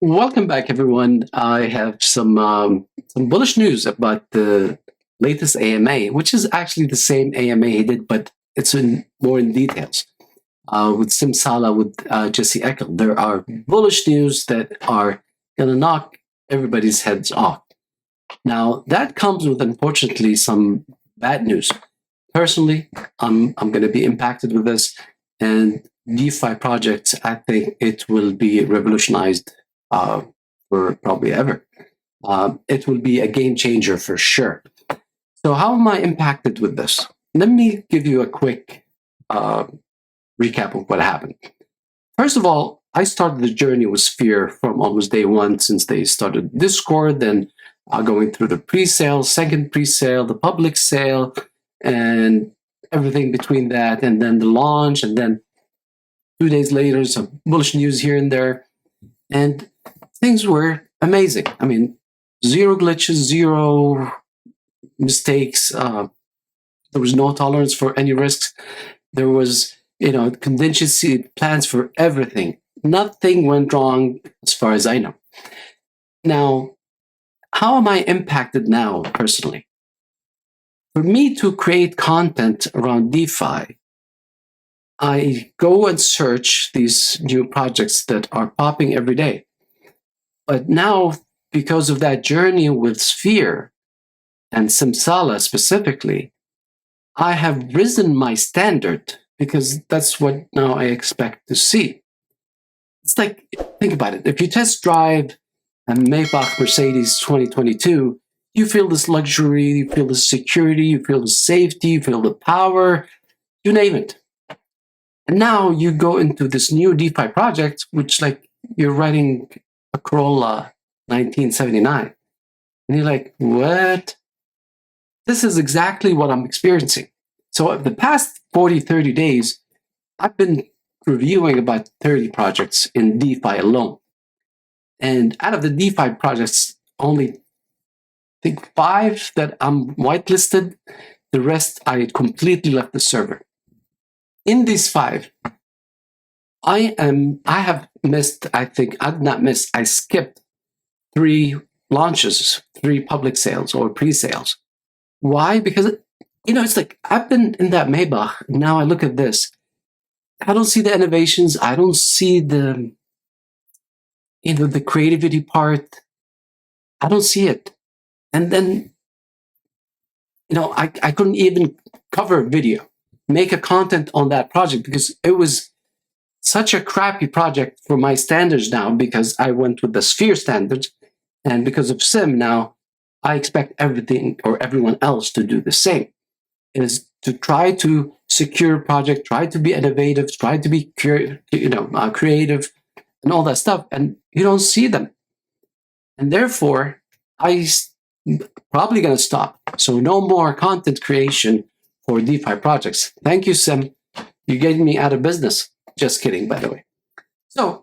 Welcome back, everyone. I have some bullish news about the latest AMA, which is actually the same AMA he did, but it's more in details. With Simsala, with Jesse Eckel, there are bullish news that are going to knock everybody's heads off. Now, that comes with, unfortunately, some bad news. Personally, I'm going to be impacted with this, and DeFi projects, I think it will be revolutionized for probably ever. It will be a game changer for sure. So how am I impacted with this? Let me give you a quick recap of what happened. First of all, I started the journey with S.P.H.E.R.E from almost day one since they started Discord, then going through the pre-sale, second pre-sale, the public sale, and everything between that, and then the launch, and then 2 days later, some bullish news here and there. And things were amazing. I mean, zero glitches, zero mistakes. There was no tolerance for any risks. There was, contingency plans for everything. Nothing went wrong as far as I know. Now, how am I impacted now personally? For me to create content around DeFi, I go and search these new projects that are popping every day. But now, because of that journey with S.P.H.E.R.E and Simsala specifically, I have risen my standard because that's what now I expect to see. It's like, think about it. If you test drive a Maybach Mercedes 2022, you feel this luxury, you feel the security, you feel the safety, you feel the power, you name it. And now you go into this new DeFi project, which like you're writing a Corolla 1979. And you're like, what? This is exactly what I'm experiencing. So the past 40, 30 days, I've been reviewing about 30 projects in DeFi alone. And out of the DeFi projects, only I think 5 that I'm whitelisted. The rest, I completely left the server. In these 5, I have missed, I skipped 3 launches, 3 public sales or pre-sales. Why? Because, it's like I've been in that Maybach. Now I look at this. I don't see the innovations. I don't see the creativity part. I don't see it. And then, I couldn't even cover a video, make a content on that project because it was such a crappy project for my standards now because I went with the S.P.H.E.R.E standards. And because of SIM now, I expect everything or everyone else to do the same. Is to try to secure a project, try to be innovative, try to be creative, and all that stuff. And you don't see them, and therefore I probably going to stop. So no more content creation for DeFi projects. Thank you, Sim. You're getting me out of business. Just kidding, by the way. So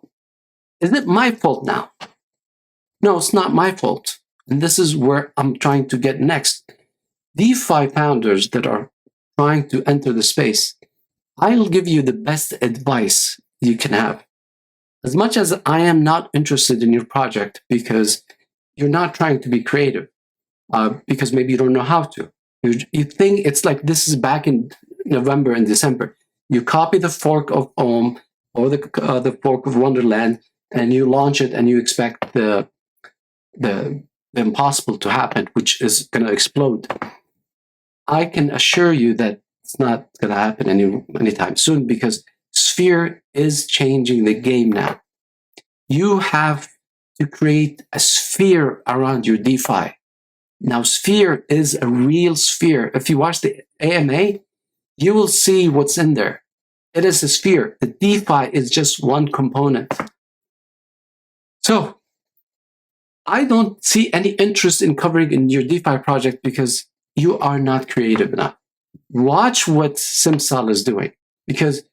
is it my fault now? No, it's not my fault. And this is where I'm trying to get next. DeFi founders that are trying to enter the space, I'll give you the best advice you can have. As much as I am not interested in your project because you're not trying to be creative, because maybe you don't know how to. You think it's like this is back in November and December. You copy the fork of Ohm or the fork of Wonderland, and you launch it, and you expect the impossible to happen, which is going to explode. I can assure you that it's not going to happen anytime soon because S.P.H.E.R.E is changing the game now. You have to create a sphere around your DeFi. Now, S.P.H.E.R.E is a real sphere. If you watch the AMA, you will see what's in there. It is a sphere. The DeFi is just one component. So I don't see any interest in covering in your DeFi project because you are not creative enough. Watch what Simsala is doing because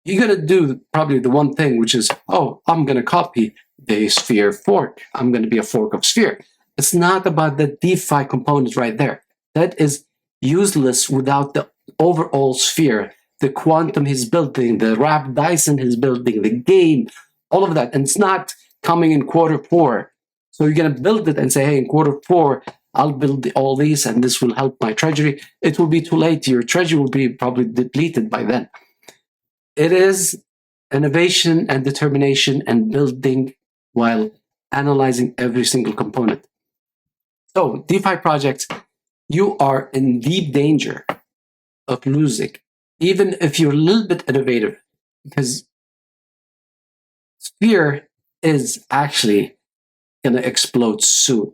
you're going to do probably the one thing, which is, I'm going to copy the S.P.H.E.R.E fork. I'm going to be a fork of S.P.H.E.R.E. It's not about the DeFi components right there. That is useless without the overall S.P.H.E.R.E, the quantum he's building, the Rap Dyson he's building, the game, all of that. And it's not coming in quarter 4. So you're going to build it and say, hey, in quarter 4, I'll build all these and this will help my treasury. It will be too late. Your treasury will be probably depleted by then. It is innovation and determination and building while analyzing every single component. So DeFi projects, you are in deep danger of losing, even if you're a little bit innovative, because S.P.H.E.R.E is actually going to explode soon.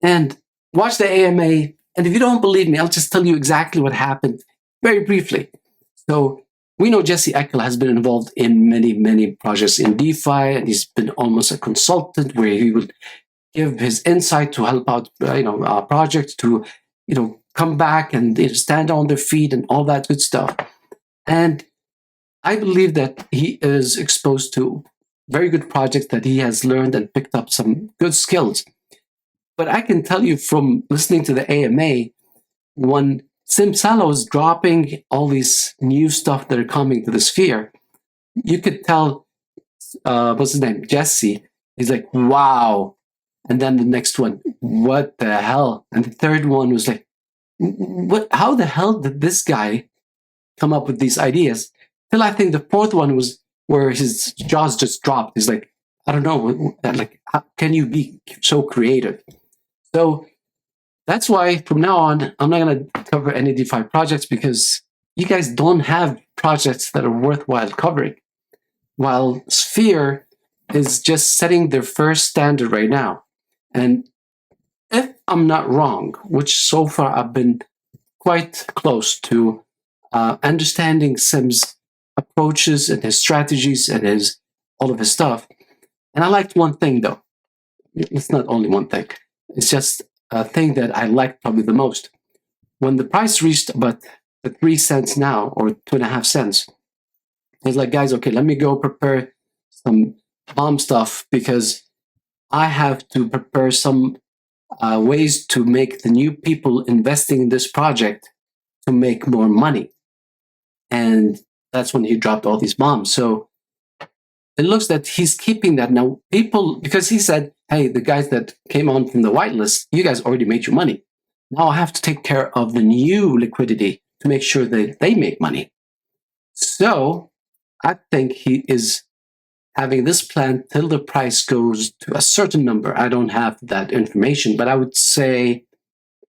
And watch the AMA. And if you don't believe me, I'll just tell you exactly what happened very briefly. So we know Jesse Eckel has been involved in many, many projects in DeFi, and he's been almost a consultant where he would give his insight to help out, projects to, come back and stand on their feet and all that good stuff. And I believe that he is exposed to very good projects that he has learned and picked up some good skills. But I can tell you from listening to the AMA, when Simsalo is dropping all these new stuff that are coming to the sphere, you could tell, what's his name, Jesse, he's like, wow. And then the next one, what the hell? And the third one was like, what? How the hell did this guy come up with these ideas? Till I think the fourth one was where his jaws just dropped. He's like, I don't know, like, how can you be so creative? So that's why from now on, I'm not going to cover any DeFi projects because you guys don't have projects that are worthwhile covering. While S.P.H.E.R.E is just setting their first standard right now. And if I'm not wrong, which so far I've been quite close to understanding Sim's approaches and his strategies and all of his stuff. And I liked one thing though. It's not only one thing. It's just a thing that I liked probably the most. When the price reached about the 3 cents now, or 2.5 cents, it's like, guys, okay, let me go prepare some bomb stuff because I have to prepare some ways to make the new people investing in this project to make more money. And that's when he dropped all these bombs. So it looks that he's keeping that now. People, because he said, hey, the guys that came on from the whitelist, you guys already made your money. Now I have to take care of the new liquidity to make sure that they make money. So I think he is having this plan till the price goes to a certain number. I don't have that information, but I would say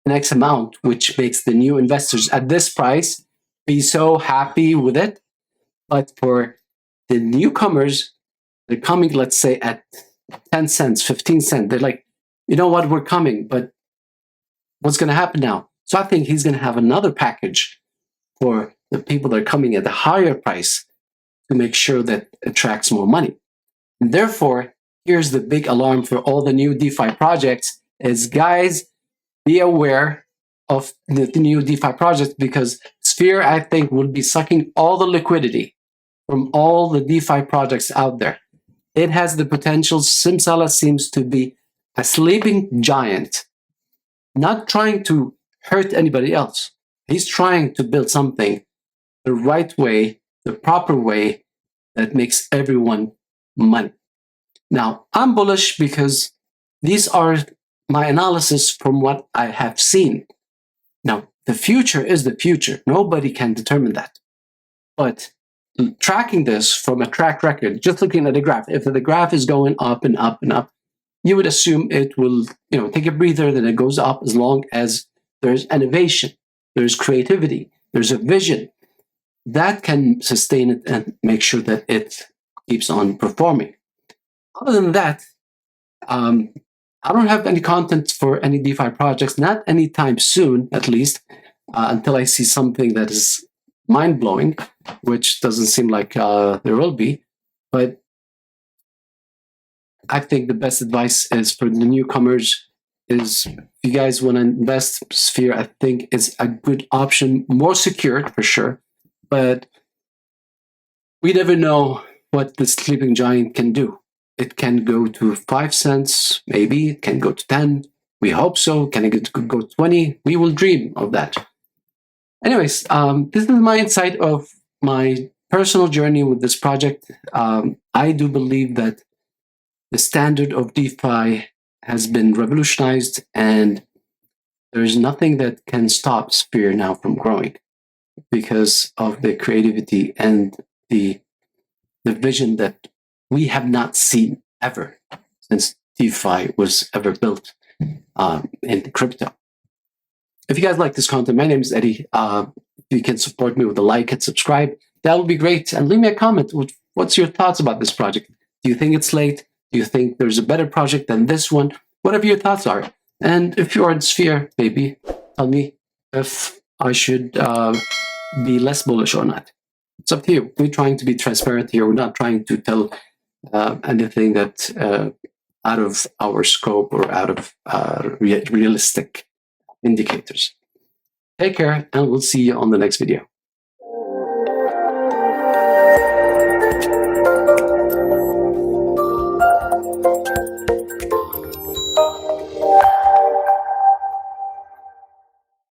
an X amount, which makes the new investors at this price be so happy with it. But for the newcomers, they're coming, let's say, at 10 cents, 15 cents. They're like, you know what, we're coming, but what's going to happen now? So I think he's going to have another package for the people that are coming at the higher price to make sure that it attracts more money. And therefore, here's the big alarm for all the new DeFi projects is, guys, be aware of the new DeFi projects because S.P.H.E.R.E, I think, will be sucking all the liquidity from all the DeFi projects out there. It has the potential. Simsala seems to be a sleeping giant, not trying to hurt anybody else. He's trying to build something the right way, the proper way that makes everyone money. Now, I'm bullish because these are my analysis from what I have seen. Now, the future is the future. Nobody can determine that. But tracking this from a track record, just looking at the graph, if the graph is going up and up and up, you would assume it will, take a breather, then it goes up as long as there's innovation, there's creativity, there's a vision. That can sustain it and make sure that it keeps on performing. Other than that, I don't have any content for any DeFi projects, not anytime soon, at least, until I see something that is mind-blowing, which doesn't seem like there will be. But I think the best advice is for the newcomers is if you guys want to invest, S.P.H.E.R.E, I think is a good option, more secure for sure. But we never know what the sleeping giant can do. It can go to 5 cents, maybe. It can go to 10. We hope so. Can it go to 20? We will dream of that. Anyways, this is my insight of my personal journey with this project. I do believe that The standard of DeFi has been revolutionized, and there's nothing that can stop S.P.H.E.R.E now from growing because of the creativity and the vision that we have not seen ever since DeFi was ever built in crypto. If you guys like this content, my name is Eddie. If you can support me with a like and subscribe, that would be great. And leave me a comment. What's your thoughts about this project? Do you think it's late? Do you think there's a better project than this one? Whatever your thoughts are. And if you're in S.P.H.E.R.E, maybe tell me if I should be less bullish or not. It's up to you. We're trying to be transparent here. We're not trying to tell anything that's out of our scope or out of realistic indicators. Take care, and we'll see you on the next video.